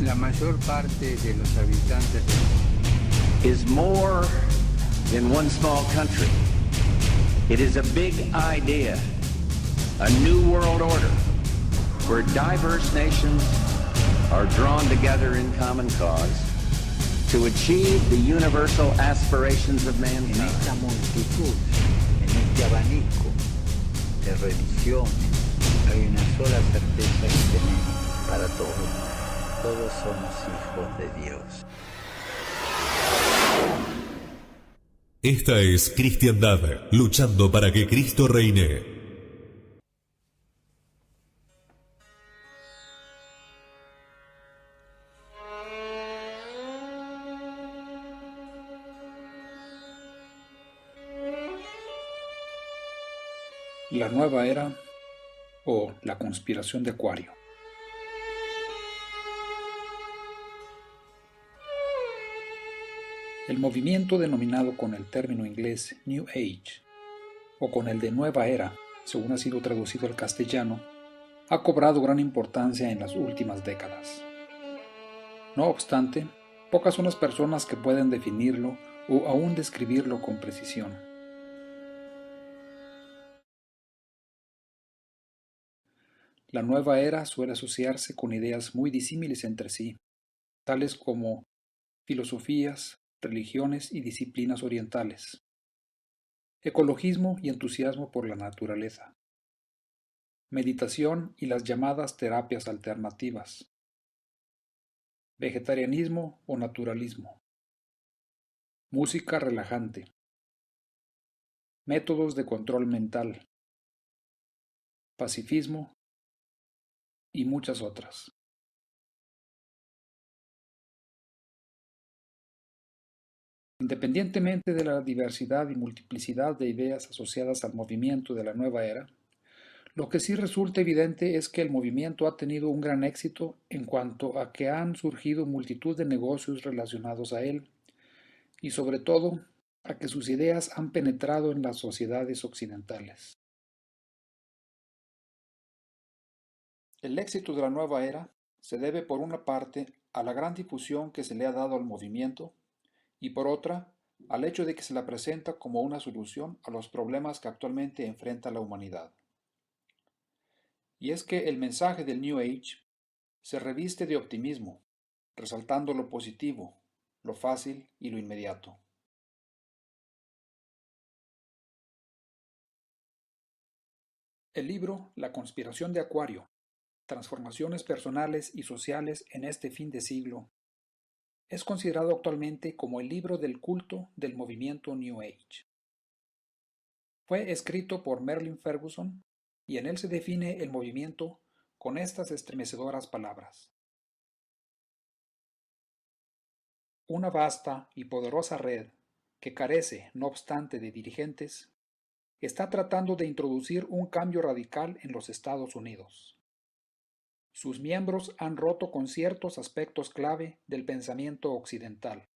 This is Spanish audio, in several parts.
La mayor parte de los habitantes is more than one small country. It is a big idea, a new world order, where diverse nations are drawn together in common cause to achieve the universal aspirations of en mankind. esta multitud, en este abanico de religiones, hay una sola certeza que tenemos para todos. Todos somos hijos de Dios. Esta es Cristiandad, luchando para que Cristo reine. La nueva era o la conspiración de Acuario. El movimiento denominado con el término inglés New Age o con el de Nueva Era, según ha sido traducido al castellano, ha cobrado gran importancia en las últimas décadas. No obstante, pocas son las personas que pueden definirlo o aún describirlo con precisión. La nueva era suele asociarse con ideas muy disímiles entre sí, tales como filosofías, religiones y disciplinas orientales, ecologismo y entusiasmo por la naturaleza, meditación y las llamadas terapias alternativas, vegetarianismo o naturalismo, música relajante, métodos de control mental, pacifismo y muchas otras. Independientemente de la diversidad y multiplicidad de ideas asociadas al movimiento de la nueva era, lo que sí resulta evidente es que el movimiento ha tenido un gran éxito en cuanto a que han surgido multitud de negocios relacionados a él y sobre todo a que sus ideas han penetrado en las sociedades occidentales. El éxito de la nueva era se debe por una parte a la gran difusión que se le ha dado al movimiento y por otra al hecho de que se la presenta como una solución a los problemas que actualmente enfrenta la humanidad. Y es que el mensaje del New Age se reviste de optimismo, resaltando lo positivo, lo fácil y lo inmediato. El libro La conspiración de Acuario, transformaciones personales y sociales en este fin de siglo, es considerado actualmente como el libro del culto del movimiento New Age. Fue escrito por Merlin Ferguson y en él se define el movimiento con estas estremecedoras palabras. Una vasta y poderosa red que carece, no obstante, de dirigentes, está tratando de introducir un cambio radical en los Estados Unidos. Sus miembros han roto con ciertos aspectos clave del pensamiento occidental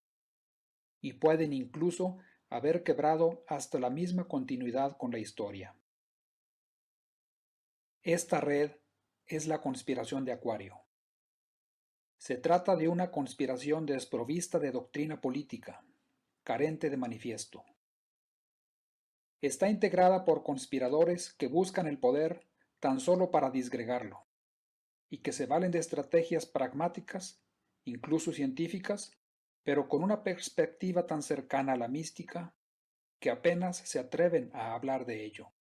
y pueden incluso haber quebrado hasta la misma continuidad con la historia. Esta red es la conspiración de Acuario. Se trata de una conspiración desprovista de doctrina política, carente de manifiesto. Está integrada por conspiradores que buscan el poder tan solo para disgregarlo, y que se valen de estrategias pragmáticas, incluso científicas, pero con una perspectiva tan cercana a la mística que apenas se atreven a hablar de ello.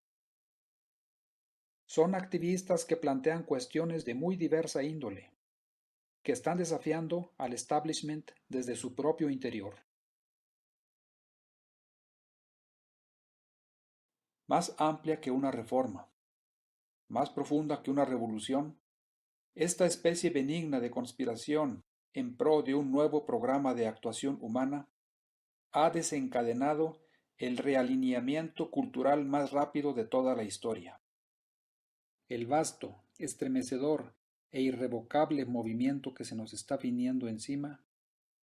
Son activistas que plantean cuestiones de muy diversa índole, que están desafiando al establishment desde su propio interior. Más amplia que una reforma, más profunda que una revolución, esta especie benigna de conspiración en pro de un nuevo programa de actuación humana ha desencadenado el realineamiento cultural más rápido de toda la historia. El vasto, estremecedor e irrevocable movimiento que se nos está viniendo encima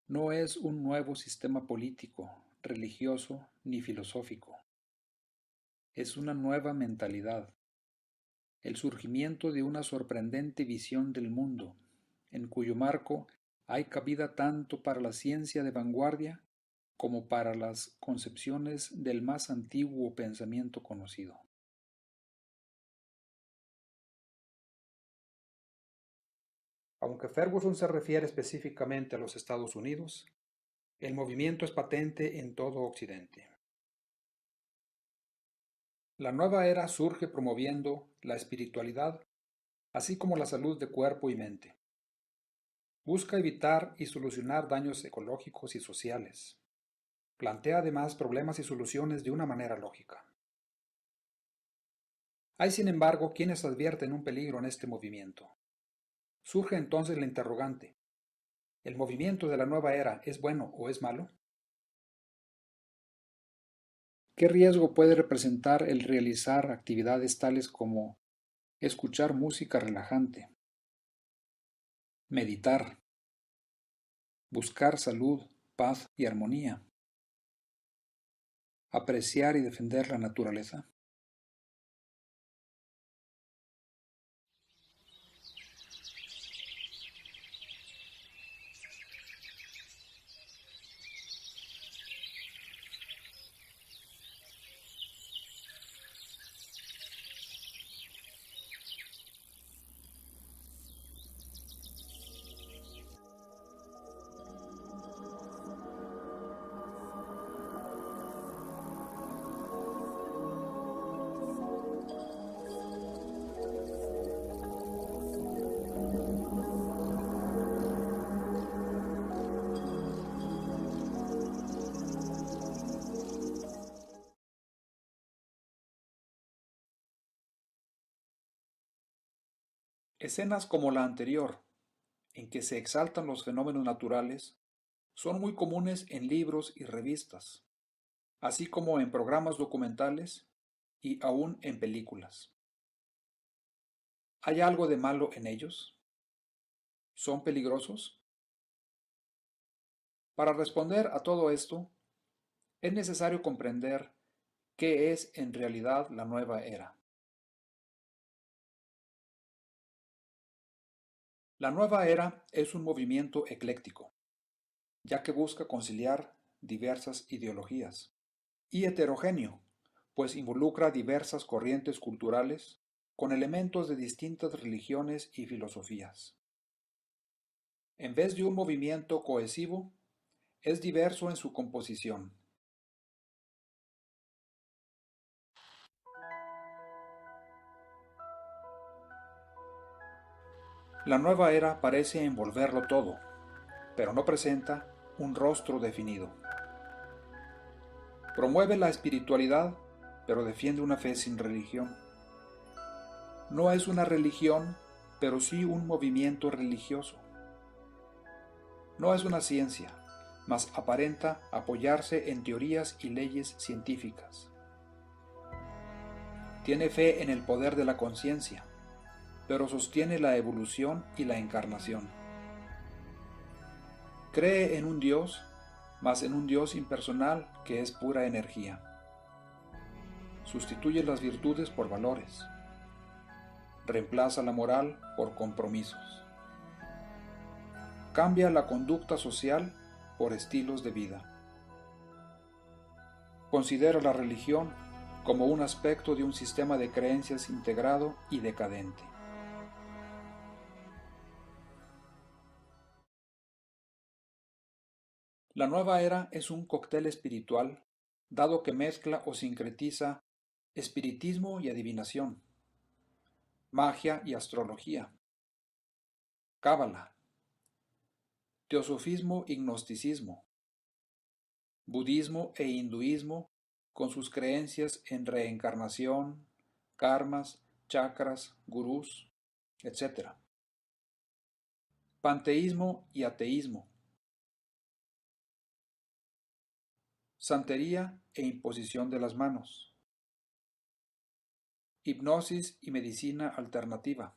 no es un nuevo sistema político, religioso ni filosófico. Es una nueva mentalidad, el surgimiento de una sorprendente visión del mundo, en cuyo marco hay cabida tanto para la ciencia de vanguardia como para las concepciones del más antiguo pensamiento conocido. Aunque Ferguson se refiere específicamente a los Estados Unidos, el movimiento es patente en todo Occidente. La nueva era surge promoviendo la espiritualidad, así como la salud de cuerpo y mente. Busca evitar y solucionar daños ecológicos y sociales. Plantea además problemas y soluciones de una manera lógica. Hay, sin embargo, quienes advierten un peligro en este movimiento. Surge entonces la interrogante: ¿el movimiento de la nueva era es bueno o es malo? ¿Qué riesgo puede representar el realizar actividades tales como escuchar música relajante, meditar, buscar salud, paz y armonía, apreciar y defender la naturaleza? Escenas como la anterior, en que se exaltan los fenómenos naturales, son muy comunes en libros y revistas, así como en programas documentales y aún en películas. ¿Hay algo de malo en ellos? ¿Son peligrosos? Para responder a todo esto, es necesario comprender qué es en realidad la nueva era. La nueva era es un movimiento ecléctico, ya que busca conciliar diversas ideologías, y heterogéneo, pues involucra diversas corrientes culturales con elementos de distintas religiones y filosofías. En vez de un movimiento cohesivo, es diverso en su composición. La nueva era parece envolverlo todo, pero no presenta un rostro definido. Promueve la espiritualidad, pero defiende una fe sin religión. No es una religión, pero sí un movimiento religioso. No es una ciencia, mas aparenta apoyarse en teorías y leyes científicas. Tiene fe en el poder de la conciencia, pero sostiene la evolución y la encarnación. Cree en un Dios, mas en un Dios impersonal que es pura energía. Sustituye las virtudes por valores. Reemplaza la moral por compromisos. Cambia la conducta social por estilos de vida. Considera la religión como un aspecto de un sistema de creencias integrado y decadente. La nueva era es un cóctel espiritual, dado que mezcla o sincretiza espiritismo y adivinación, magia y astrología, cábala, teosofismo y gnosticismo, budismo e hinduismo con sus creencias en reencarnación, karmas, chakras, gurús, etc. Panteísmo y ateísmo, santería e imposición de las manos, hipnosis y medicina alternativa,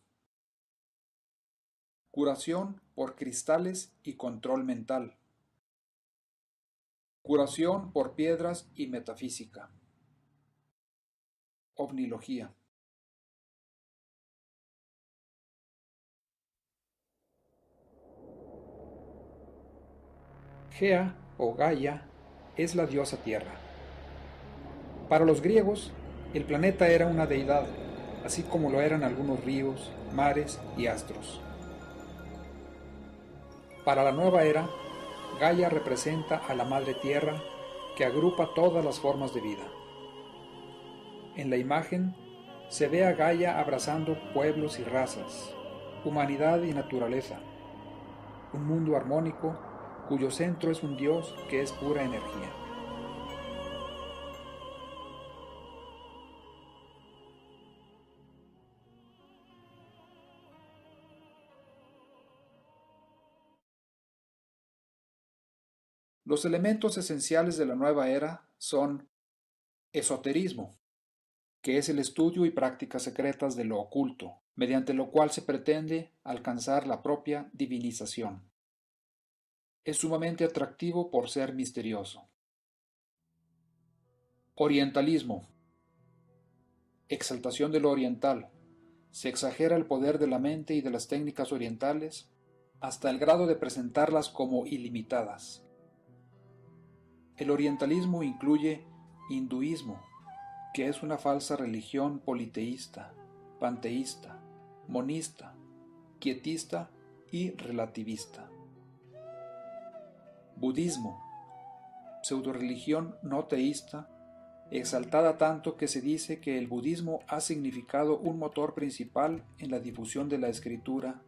curación por cristales y control mental, curación por piedras y metafísica, ovnilogía. Gea o Gaia es la diosa tierra. Para los griegos, el planeta era una deidad, así como lo eran algunos ríos, mares y astros. Para la nueva era, Gaia representa a la madre tierra que agrupa todas las formas de vida. En la imagen se ve a Gaia abrazando pueblos y razas, humanidad y naturaleza, un mundo armónico cuyo centro es un dios que es pura energía. Los elementos esenciales de la nueva era son esoterismo, que es el estudio y prácticas secretas de lo oculto, mediante lo cual se pretende alcanzar la propia divinización. Es sumamente atractivo por ser misterioso. Orientalismo. Exaltación de lo oriental. Se exagera el poder de la mente y de las técnicas orientales hasta el grado de presentarlas como ilimitadas. El orientalismo incluye hinduismo, que es una falsa religión politeísta, panteísta, monista, quietista y relativista. Budismo, pseudoreligión no teísta, exaltada tanto que se dice que el budismo ha significado un motor principal en la difusión de la escritura,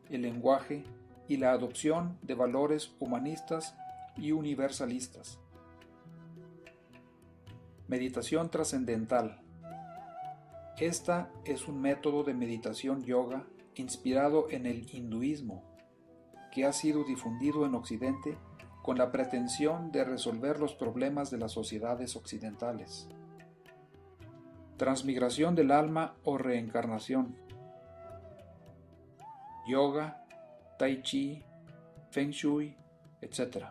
el lenguaje y la adopción de valores humanistas y universalistas. Meditación trascendental. Esta es un método de meditación yoga inspirado en el hinduismo, que ha sido difundido en Occidente con la pretensión de resolver los problemas de las sociedades occidentales. Transmigración del alma o reencarnación. Yoga, tai chi, feng shui, etc.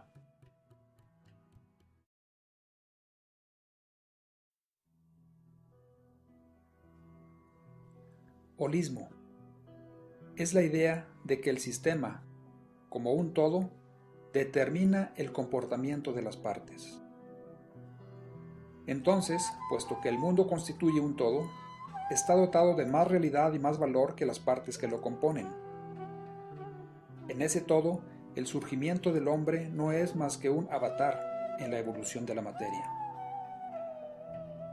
Holismo. Es la idea de que el sistema, como un todo, determina el comportamiento de las partes. Entonces, puesto que el mundo constituye un todo, está dotado de más realidad y más valor que las partes que lo componen. En ese todo, el surgimiento del hombre no es más que un avatar en la evolución de la materia.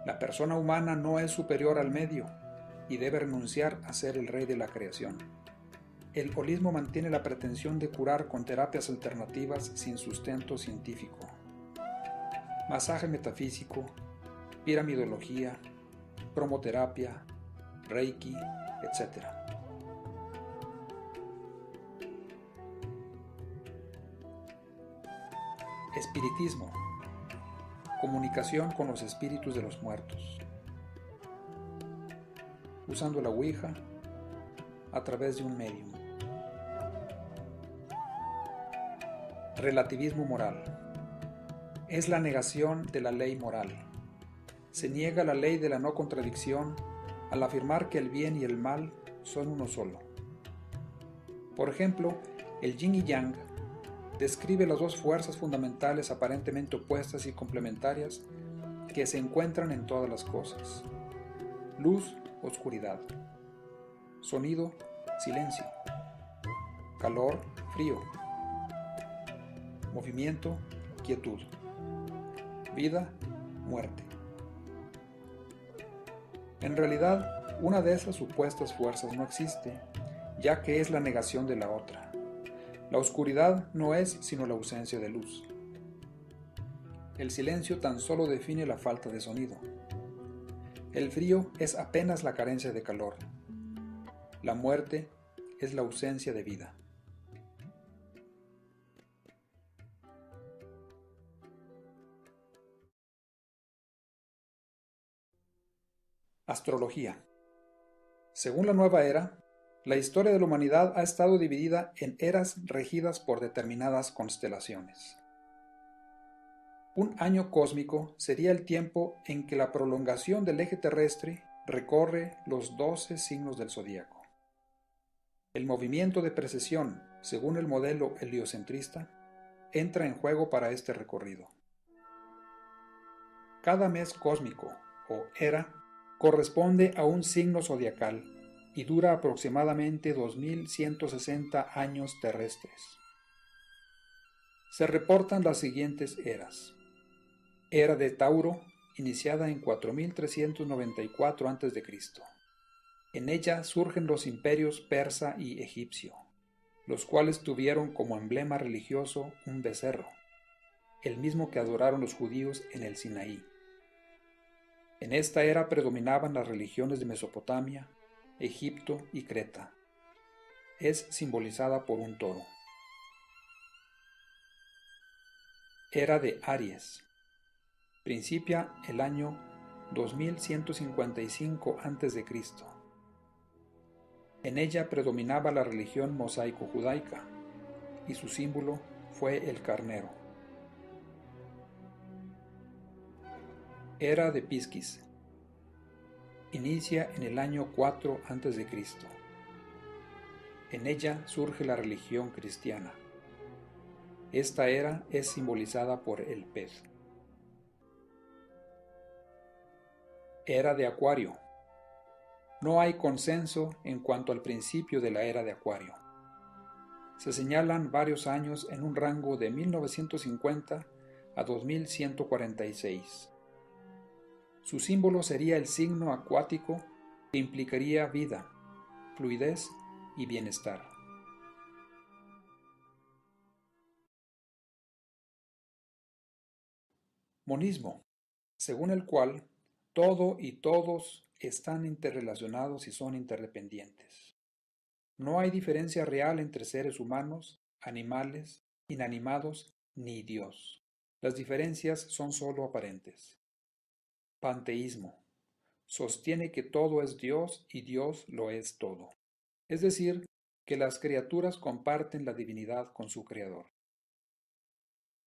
La persona humana no es superior al medio y debe renunciar a ser el rey de la creación. El holismo mantiene la pretensión de curar con terapias alternativas sin sustento científico. Masaje metafísico, piramidología, cromoterapia, reiki, etc. Espiritismo. Comunicación con los espíritus de los muertos. Usando la Ouija a través de un medium. Relativismo moral. Es la negación de la ley moral. Se niega la ley de la no contradicción al afirmar que el bien y el mal son uno solo. Por ejemplo, el yin y yang describe las dos fuerzas fundamentales aparentemente opuestas y complementarias que se encuentran en todas las cosas. Luz, oscuridad. Sonido, silencio. Calor, frío. Movimiento, quietud. Vida, muerte. En realidad, una de esas supuestas fuerzas no existe, ya que es la negación de la otra. La oscuridad no es sino la ausencia de luz. El silencio tan solo define la falta de sonido. El frío es apenas la carencia de calor. La muerte es la ausencia de vida. Astrología. Según la nueva era, la historia de la humanidad ha estado dividida en eras regidas por determinadas constelaciones. Un año cósmico sería el tiempo en que la prolongación del eje terrestre recorre los 12 signos del zodíaco. El movimiento de precesión, según el modelo heliocentrista, entra en juego para este recorrido. Cada mes cósmico, o era, corresponde a un signo zodiacal y dura aproximadamente 2160 años terrestres. Se reportan las siguientes eras. Era de Tauro, iniciada en 4394 a.C. En ella surgen los imperios persa y egipcio, los cuales tuvieron como emblema religioso un becerro, el mismo que adoraron los judíos en el Sinaí. En esta era predominaban las religiones de Mesopotamia, Egipto y Creta. Es simbolizada por un toro. Era de Aries. Principia el año 2155 a.C. En ella predominaba la religión mosaico-judaica y su símbolo fue el carnero. Era de Piscis. Inicia en el año 4 a.C. En ella surge la religión cristiana. Esta era es simbolizada por el pez. Era de Acuario. No hay consenso en cuanto al principio de la era de Acuario. Se señalan varios años en un rango de 1950 a 2146. Su símbolo sería el signo acuático que implicaría vida, fluidez y bienestar. Monismo, según el cual todo y todos están interrelacionados y son interdependientes. No hay diferencia real entre seres humanos, animales, inanimados ni Dios. Las diferencias son sólo aparentes. Panteísmo. Sostiene que todo es Dios y Dios lo es todo. Es decir, que las criaturas comparten la divinidad con su Creador.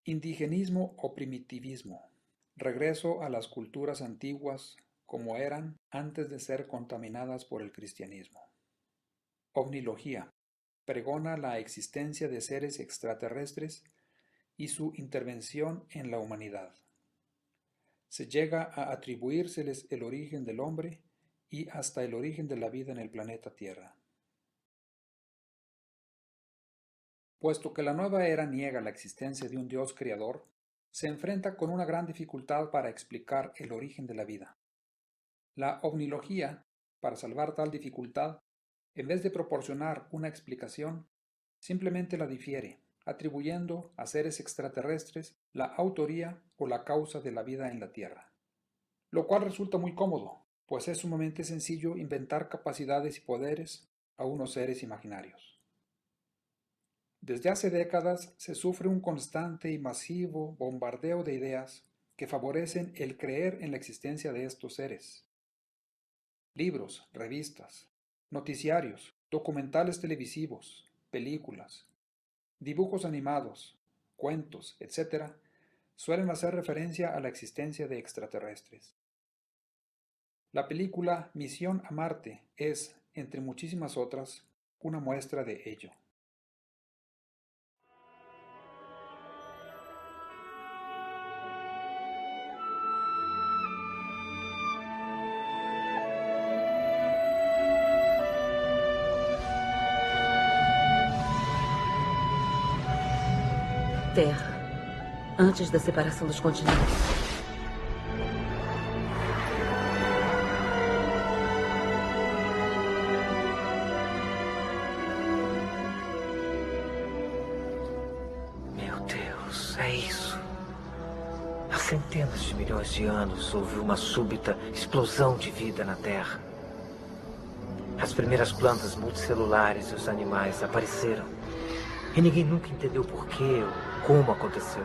Indigenismo o primitivismo. Regreso a las culturas antiguas como eran antes de ser contaminadas por el cristianismo. Ovnilogía. Pregona la existencia de seres extraterrestres y su intervención en la humanidad. Se llega a atribuírseles el origen del hombre y hasta el origen de la vida en el planeta Tierra. Puesto que la nueva era niega la existencia de un Dios creador, se enfrenta con una gran dificultad para explicar el origen de la vida. La ovnilogía, para salvar tal dificultad, en vez de proporcionar una explicación, simplemente la difiere, atribuyendo a seres extraterrestres la autoría o la causa de la vida en la Tierra. Lo cual resulta muy cómodo, pues es sumamente sencillo inventar capacidades y poderes a unos seres imaginarios. Desde hace décadas se sufre un constante y masivo bombardeo de ideas que favorecen el creer en la existencia de estos seres. Libros, revistas, noticiarios, documentales televisivos, películas, dibujos animados, cuentos, etc., suelen hacer referencia a la existencia de extraterrestres. La película Misión a Marte es, entre muchísimas otras, una muestra de ello. Terra, antes da separação dos continentes. Meu Deus, é isso. Há centenas de milhões de anos houve uma súbita explosão de vida na Terra. As primeiras plantas multicelulares e os animais apareceram. E ninguém nunca entendeu por quê ou como aconteceu.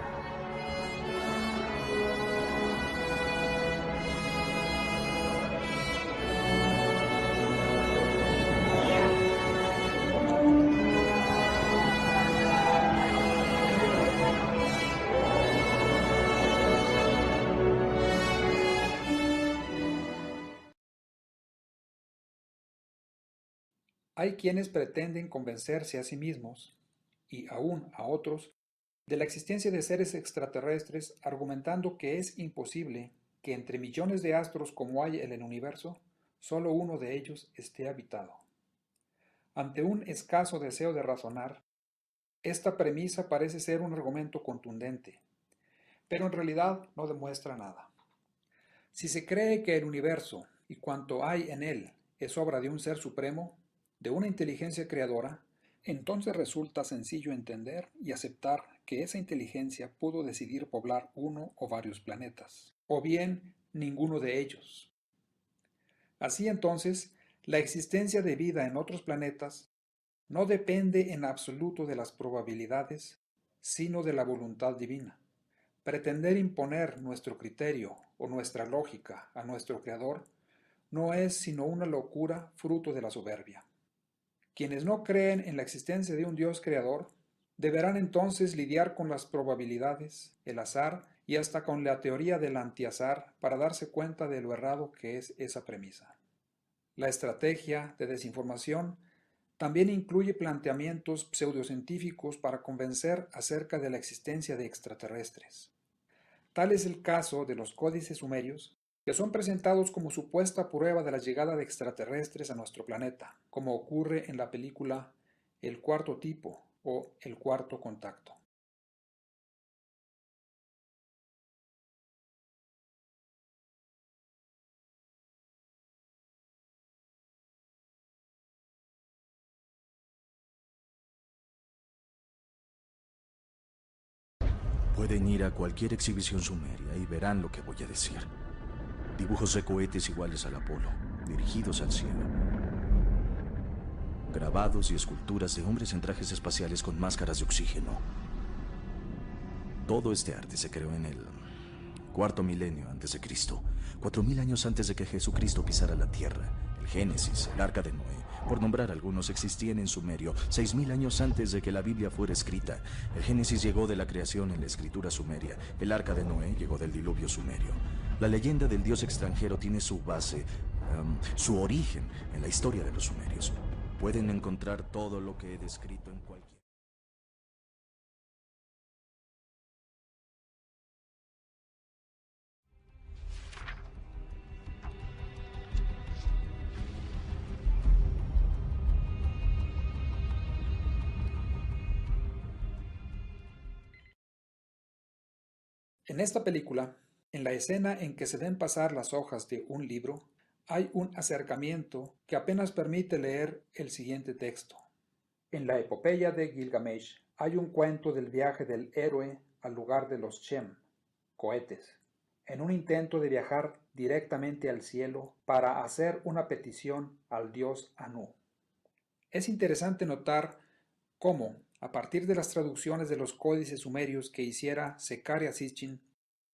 Hay quienes pretenden convencerse a sí mismos, y aún a otros, de la existencia de seres extraterrestres, argumentando que es imposible que entre millones de astros como hay en el universo, solo uno de ellos esté habitado. Ante un escaso deseo de razonar, esta premisa parece ser un argumento contundente, pero en realidad no demuestra nada. Si se cree que el universo y cuanto hay en él es obra de un ser supremo, de una inteligencia creadora, entonces resulta sencillo entender y aceptar que esa inteligencia pudo decidir poblar uno o varios planetas, o bien ninguno de ellos. Así entonces, la existencia de vida en otros planetas no depende en absoluto de las probabilidades, sino de la voluntad divina. Pretender imponer nuestro criterio o nuestra lógica a nuestro Creador no es sino una locura fruto de la soberbia. Quienes no creen en la existencia de un Dios creador deberán entonces lidiar con las probabilidades, el azar y hasta con la teoría del antiazar para darse cuenta de lo errado que es esa premisa. La estrategia de desinformación también incluye planteamientos pseudocientíficos para convencer acerca de la existencia de extraterrestres. Tal es el caso de los códices sumerios, que son presentados como supuesta prueba de la llegada de extraterrestres a nuestro planeta, como ocurre en la película El Cuarto Tipo o El Cuarto Contacto. Pueden ir a cualquier exhibición sumeria y verán lo que voy a decir. Dibujos de cohetes iguales al Apolo, dirigidos al cielo. Grabados y esculturas de hombres en trajes espaciales con máscaras de oxígeno. Todo este arte se creó en el cuarto milenio antes de Cristo, 4000 años antes de que Jesucristo pisara la tierra. El Génesis, el Arca de Noé, por nombrar algunos, existían en Sumerio 6000 años antes de que la Biblia fuera escrita. El Génesis llegó de la creación en la escritura sumeria. El Arca de Noé llegó del diluvio sumerio. La leyenda del dios extranjero tiene su base, su origen en la historia de los sumerios. Pueden encontrar todo lo que he descrito en cualquier... En esta película, en la escena en que se ven pasar las hojas de un libro, hay un acercamiento que apenas permite leer el siguiente texto. En la epopeya de Gilgamesh hay un cuento del viaje del héroe al lugar de los Shem, cohetes, en un intento de viajar directamente al cielo para hacer una petición al dios Anu. Es interesante notar cómo, a partir de las traducciones de los códices sumerios que hiciera Zecharia Sitchin,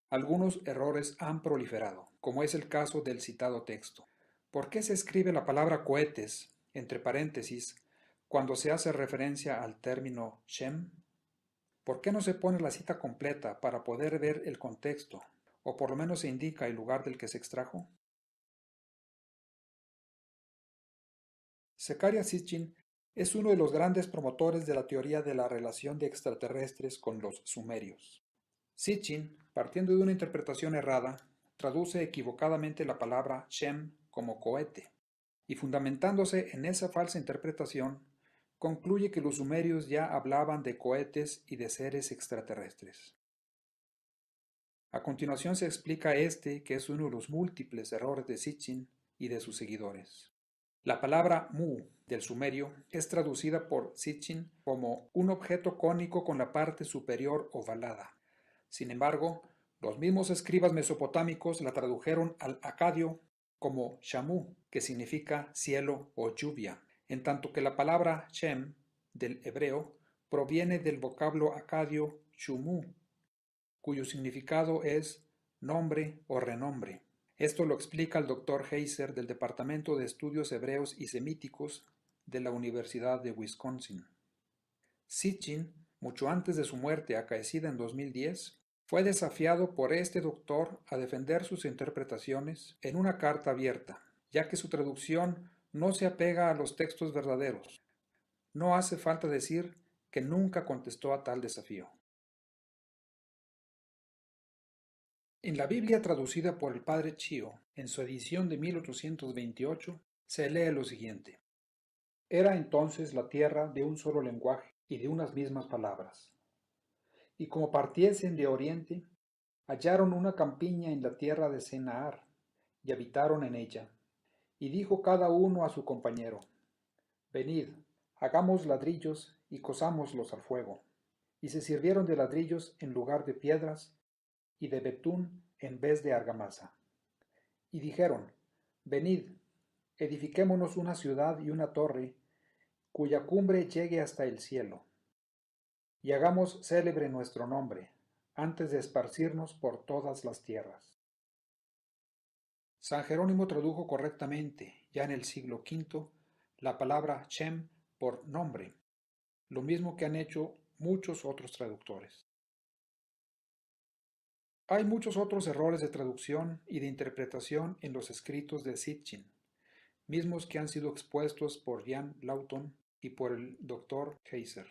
algunos errores han proliferado, como es el caso del citado texto. ¿Por qué se escribe la palabra cohetes, entre paréntesis, cuando se hace referencia al término Shem? ¿Por qué no se pone la cita completa para poder ver el contexto, o por lo menos se indica el lugar del que se extrajo? Zecharia Sitchin es uno de los grandes promotores de la teoría de la relación de extraterrestres con los sumerios. Sitchin, partiendo de una interpretación errada, traduce equivocadamente la palabra Shem como cohete, y fundamentándose en esa falsa interpretación, concluye que los sumerios ya hablaban de cohetes y de seres extraterrestres. A continuación se explica que es uno de los múltiples errores de Sitchin y de sus seguidores. La palabra mu del sumerio es traducida por Sitchin como un objeto cónico con la parte superior ovalada. Sin embargo, los mismos escribas mesopotámicos la tradujeron al acadio como shamu, que significa cielo o lluvia, en tanto que la palabra Shem del hebreo proviene del vocablo acadio shumu, cuyo significado es nombre o renombre. Esto lo explica el Dr. Heiser del Departamento de Estudios Hebreos y Semíticos de la Universidad de Wisconsin. Sitchin, mucho antes de su muerte acaecida en 2010, fue desafiado por este doctor a defender sus interpretaciones en una carta abierta, ya que su traducción no se apega a los textos verdaderos. No hace falta decir que nunca contestó a tal desafío. En la Biblia traducida por el padre Chio, en su edición de 1828, se lee lo siguiente. Era entonces la tierra de un solo lenguaje y de unas mismas palabras. Y como partiesen de oriente, hallaron una campiña en la tierra de Senaar, y habitaron en ella. Y dijo cada uno a su compañero, venid, hagamos ladrillos y cosámoslos al fuego. Y se sirvieron de ladrillos en lugar de piedras, y de betún en vez de argamasa. Y dijeron, venid, edifiquémonos una ciudad y una torre, cuya cumbre llegue hasta el cielo, y hagamos célebre nuestro nombre, antes de esparcirnos por todas las tierras. San Jerónimo tradujo correctamente, ya en el siglo V, la palabra Shem por nombre, lo mismo que han hecho muchos otros traductores. Hay muchos otros errores de traducción y de interpretación en los escritos de Sitchin, mismos que han sido expuestos por Jan Lawton y por el Dr. Heiser.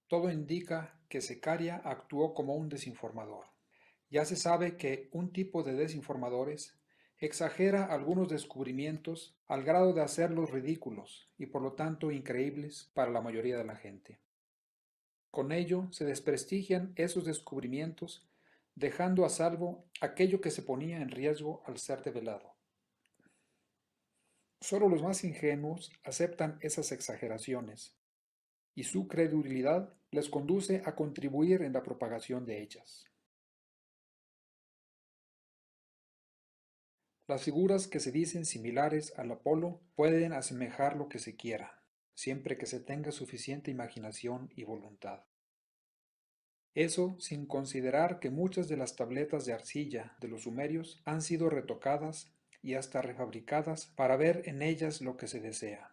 Todo indica que Zecaria actuó como un desinformador. Ya se sabe que un tipo de desinformadores exagera algunos descubrimientos al grado de hacerlos ridículos y por lo tanto increíbles para la mayoría de la gente. Con ello se desprestigian esos descubrimientos, dejando a salvo aquello que se ponía en riesgo al ser develado. Solo los más ingenuos aceptan esas exageraciones, y su credulidad les conduce a contribuir en la propagación de ellas. Las figuras que se dicen similares al Apolo pueden asemejar lo que se quiera, siempre que se tenga suficiente imaginación y voluntad. Eso sin considerar que muchas de las tabletas de arcilla de los sumerios han sido retocadas y hasta refabricadas para ver en ellas lo que se desea.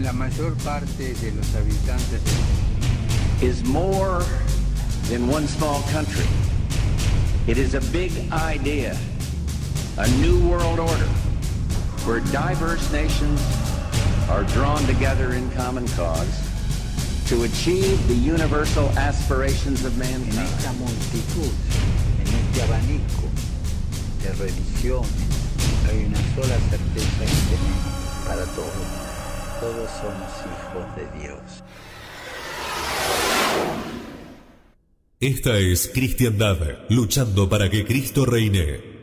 La mayor parte de los habitantes is more than one small country. It is a big idea, a new world order, where diverse nations are drawn together in common cause to achieve the universal aspirations of en mankind. esta multitud, en este abanico de religiones, hay una sola certeza que tenemos para todos. Todos somos hijos de Dios. Esta es Cristiandad, luchando para que Cristo reine.